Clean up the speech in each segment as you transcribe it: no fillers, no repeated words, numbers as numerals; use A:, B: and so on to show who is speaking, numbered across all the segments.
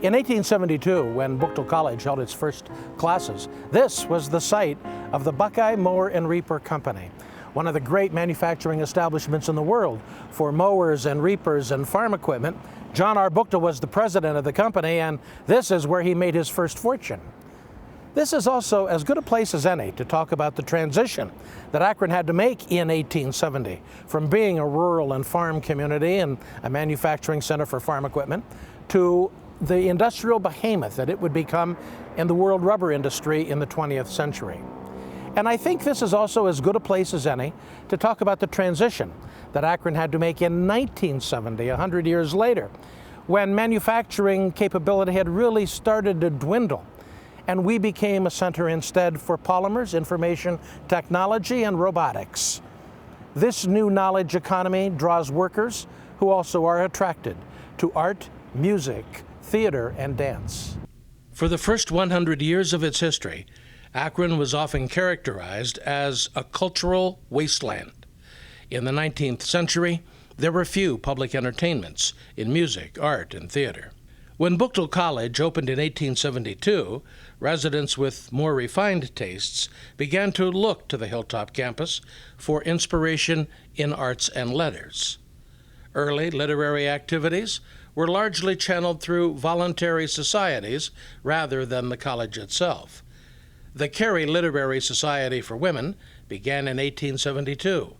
A: In 1872, when Buchtel College held its first classes, this was the site of the Buckeye Mower and Reaper Company, one of the great manufacturing establishments in the world for mowers and reapers and farm equipment. John R. Buchtel was the president of the company, and this is where he made his first fortune. This is also as good a place as any to talk about the transition that Akron had to make in 1870 from being a rural and farm community and a manufacturing center for farm equipment to the industrial behemoth that it would become in the world rubber industry in the 20th century. And I think this is also as good a place as any to talk about the transition that Akron had to make in 1970, 100 years later, when manufacturing capability had really started to dwindle, and we became a center instead for polymers, information technology, and robotics. This new knowledge economy draws workers who also are attracted to art, music, theater, and dance. For the first 100 years of its history, Akron was often characterized as a cultural wasteland. In the 19th century, there were few public entertainments in music, art, and theater. When Buchtel College opened in 1872, residents with more refined tastes began to look to the Hilltop campus for inspiration in arts and letters. Early literary activities were largely channeled through voluntary societies rather than the college itself. The Cary Literary Society for Women began in 1872.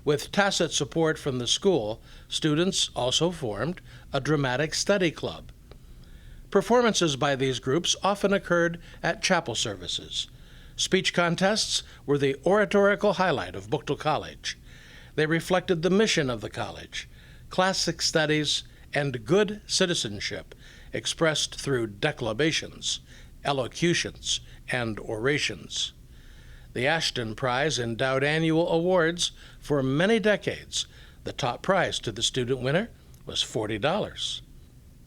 A: With tacit support from the school, students also formed a dramatic study club. Performances by these groups often occurred at chapel services. Speech contests were the oratorical highlight of Buchtel College. They reflected the mission of the college, classic studies, and good citizenship expressed through declamations, elocutions, and orations. The Ashton Prize endowed annual awards for many decades. The top prize to the student winner was $40.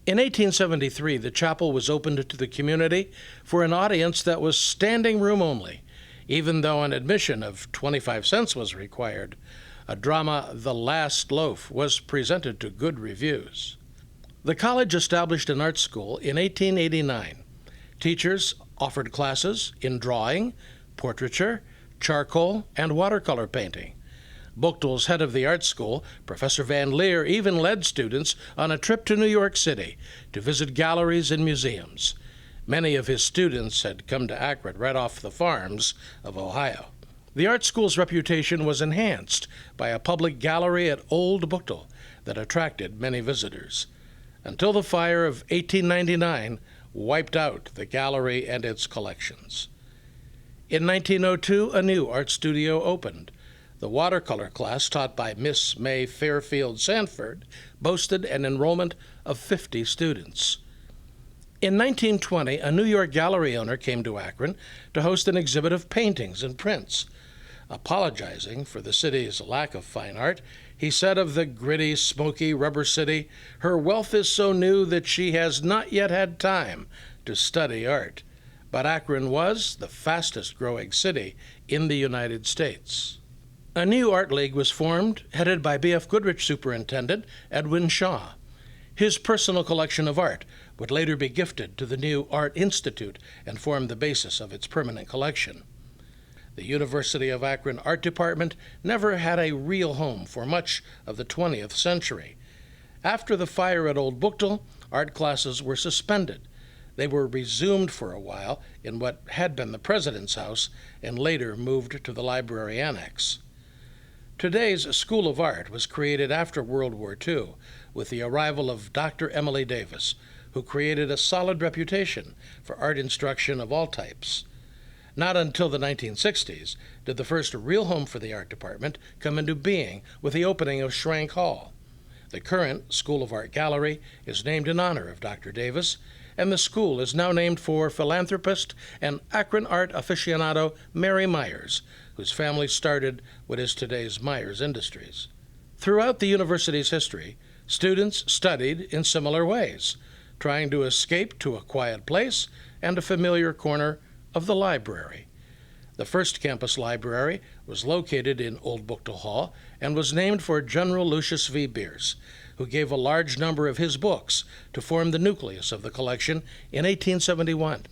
A: In 1873, the chapel was opened to the community for an audience that was standing room only, even though an admission of 25 cents was required. A drama, The Last Loaf, was presented to good reviews. The college established an art school in 1889. Teachers offered classes in drawing, portraiture, charcoal, and watercolor painting. Buchtel's head of the art school, Professor Van Leer, even led students on a trip to New York City to visit galleries and museums. Many of his students had come to Akron right off the farms of Ohio. The art school's reputation was enhanced by a public gallery at Old Buchtel that attracted many visitors, until the fire of 1899 wiped out the gallery and its collections. In 1902, a new art studio opened. The watercolor class, taught by Miss May Fairfield Sanford, boasted an enrollment of 50 students. In 1920, a New York gallery owner came to Akron to host an exhibit of paintings and prints. Apologizing for the city's lack of fine art, he said of the gritty, smoky rubber city, "Her wealth is so new that she has not yet had time to study art." But Akron was the fastest-growing city in the United States. A new art league was formed, headed by B.F. Goodrich Superintendent Edwin Shaw. His personal collection of art would later be gifted to the new Art Institute and form the basis of its permanent collection. The University of Akron Art Department never had a real home for much of the 20th century. After the fire at Old Buchtel, art classes were suspended. They were resumed for a while in what had been the President's House and later moved to the Library Annex. Today's School of Art was created after World War II with the arrival of Dr. Emily Davis, who created a solid reputation for art instruction of all types. Not until the 1960s did the first real home for the art department come into being with the opening of Schrank Hall. The current School of Art Gallery is named in honor of Dr. Davis, and the school is now named for philanthropist and Akron art aficionado Mary Myers, whose family started what is today's Myers Industries. Throughout the university's history, students studied in similar ways, trying to escape to a quiet place and a familiar corner of the library. The first campus library was located in Old Buchtel Hall and was named for General Lucius V. Bierce, who gave a large number of his books to form the nucleus of the collection in 1871.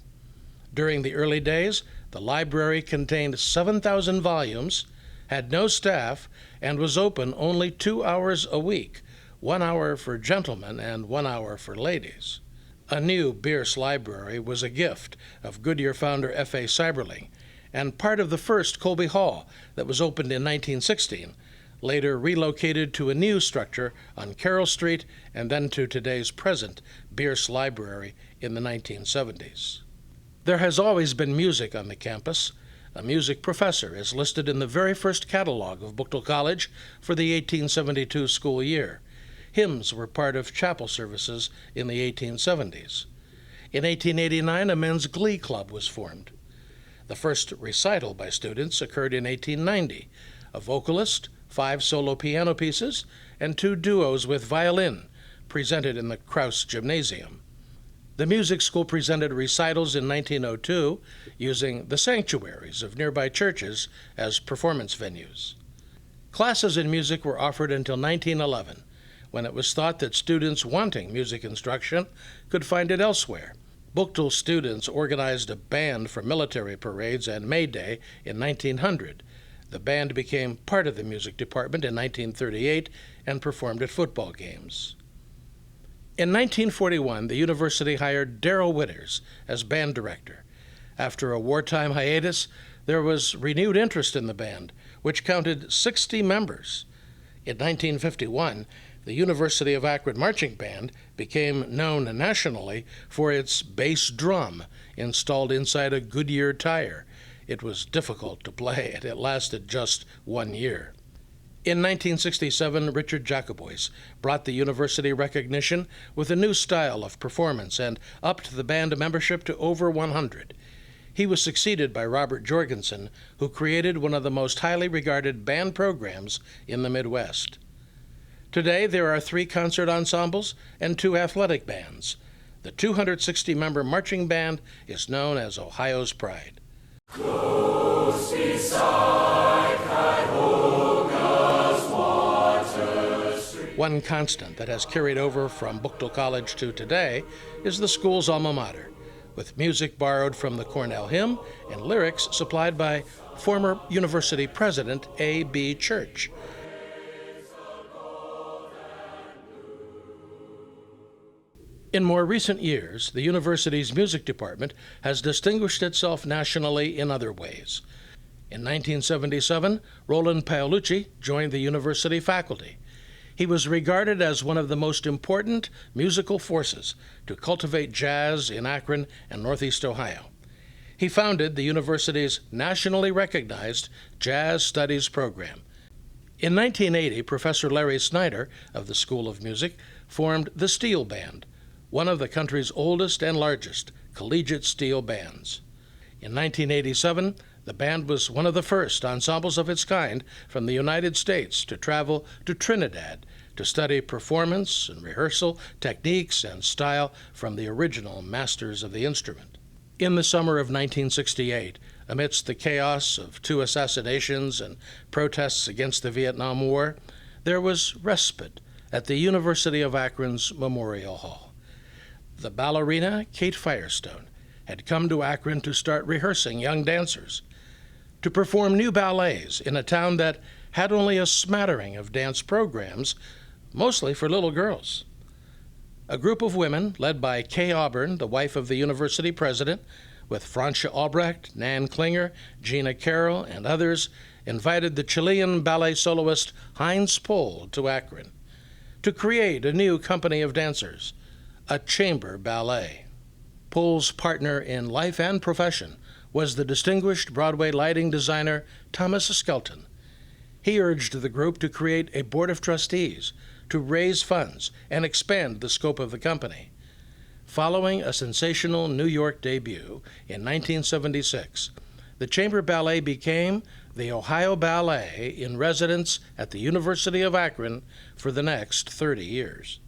A: During the early days, the library contained 7,000 volumes, had no staff, and was open only 2 hours a week, 1 hour for gentlemen and 1 hour for ladies. A new Bierce library was a gift of Goodyear founder F.A. Seiberling, and part of the first Colby Hall that was opened in 1916, later relocated to a new structure on Carroll Street and then to today's present Bierce Library in the 1970s. There has always been music on the campus. A music professor is listed in the very first catalog of Buchtel College for the 1872 school year. Hymns were part of chapel services in the 1870s. In 1889, a men's glee club was formed. The first recital by students occurred in 1890, a vocalist, 5 solo piano pieces, and 2 duos with violin, presented in the Krause Gymnasium. The music school presented recitals in 1902, using the sanctuaries of nearby churches as performance venues. Classes in music were offered until 1911, when it was thought that students wanting music instruction could find it elsewhere. Buchtel students organized a band for military parades and May Day in 1900. The band became part of the music department in 1938 and performed at football games. In 1941, the university hired Darrell Witters as band director. After a wartime hiatus, there was renewed interest in the band, which counted 60 members. In 1951, the University of Akron Marching Band became known nationally for its bass drum installed inside a Goodyear tire. It was difficult to play, and it lasted just 1 year. In 1967, Richard Jacobois brought the university recognition with a new style of performance and upped the band membership to over 100. He was succeeded by Robert Jorgensen, who created one of the most highly regarded band programs in the Midwest. Today, there are 3 concert ensembles and 2 athletic bands. The 260-member marching band is known as Ohio's Pride.
B: Close beside Cuyahoga's water stream.
A: One constant that has carried over from Buchtel College to today is the school's alma mater, with music borrowed from the Cornell hymn and lyrics supplied by former university president A.B. Church. In more recent years, the university's music department has distinguished itself nationally in other ways. In 1977, Roland Paolucci joined the university faculty. He was regarded as one of the most important musical forces to cultivate jazz in Akron and Northeast Ohio. He founded the university's nationally recognized Jazz Studies program. In 1980, Professor Larry Snyder of the School of Music formed the Steel Band, one of the country's oldest and largest collegiate steel bands. In 1987, the band was one of the first ensembles of its kind from the United States to travel to Trinidad to study performance and rehearsal techniques and style from the original masters of the instrument. In the summer of 1968, amidst the chaos of 2 assassinations and protests against the Vietnam War, there was respite at the University of Akron's Memorial Hall. The ballerina, Kate Firestone, had come to Akron to start rehearsing young dancers, to perform new ballets in a town that had only a smattering of dance programs, mostly for little girls. A group of women, led by Kay Auburn, the wife of the university president, with Francia Albrecht, Nan Klinger, Gina Carroll, and others, invited the Chilean ballet soloist Heinz Pohl to Akron to create a new company of dancers, a chamber ballet. Pohl's partner in life and profession was the distinguished Broadway lighting designer Thomas Skelton. He urged the group to create a board of trustees to raise funds and expand the scope of the company. Following a sensational New York debut in 1976, the chamber ballet became the Ohio Ballet in residence at the University of Akron for the next 30 years.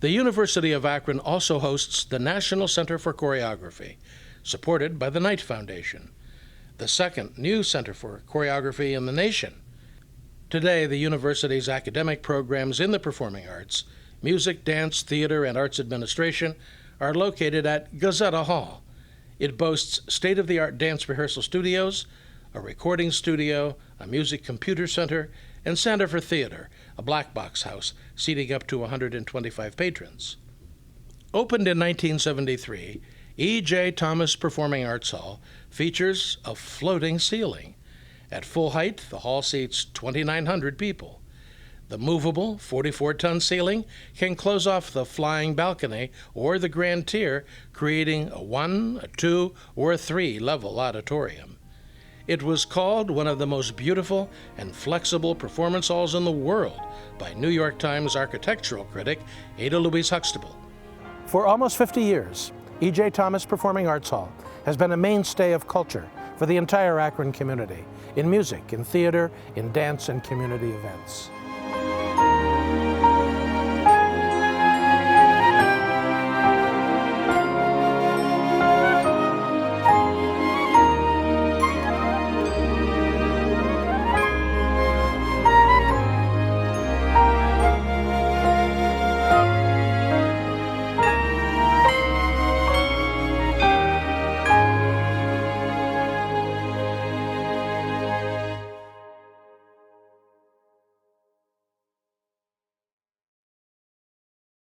A: The University of Akron also hosts the National Center for Choreography, supported by the Knight Foundation, the second new center for choreography in the nation. Today, the university's academic programs in the performing arts, music, dance, theater, and arts administration, are located at Gazetta Hall. It boasts state-of-the-art dance rehearsal studios, a recording studio, a music computer center, and Center for Theater, a black box house seating up to 125 patrons. Opened in 1973, E.J. Thomas Performing Arts Hall features a floating ceiling. At full height, the hall seats 2,900 people. The movable 44-ton ceiling can close off the flying balcony or the grand tier, creating a 1, a 2, or a 3-level auditorium. It was called one of the most beautiful and flexible performance halls in the world by New York Times architectural critic Ada Louise Huxtable. For almost 50 years, E.J. Thomas Performing Arts Hall has been a mainstay of culture for the entire Akron community, in music, in theater, in dance, and community events.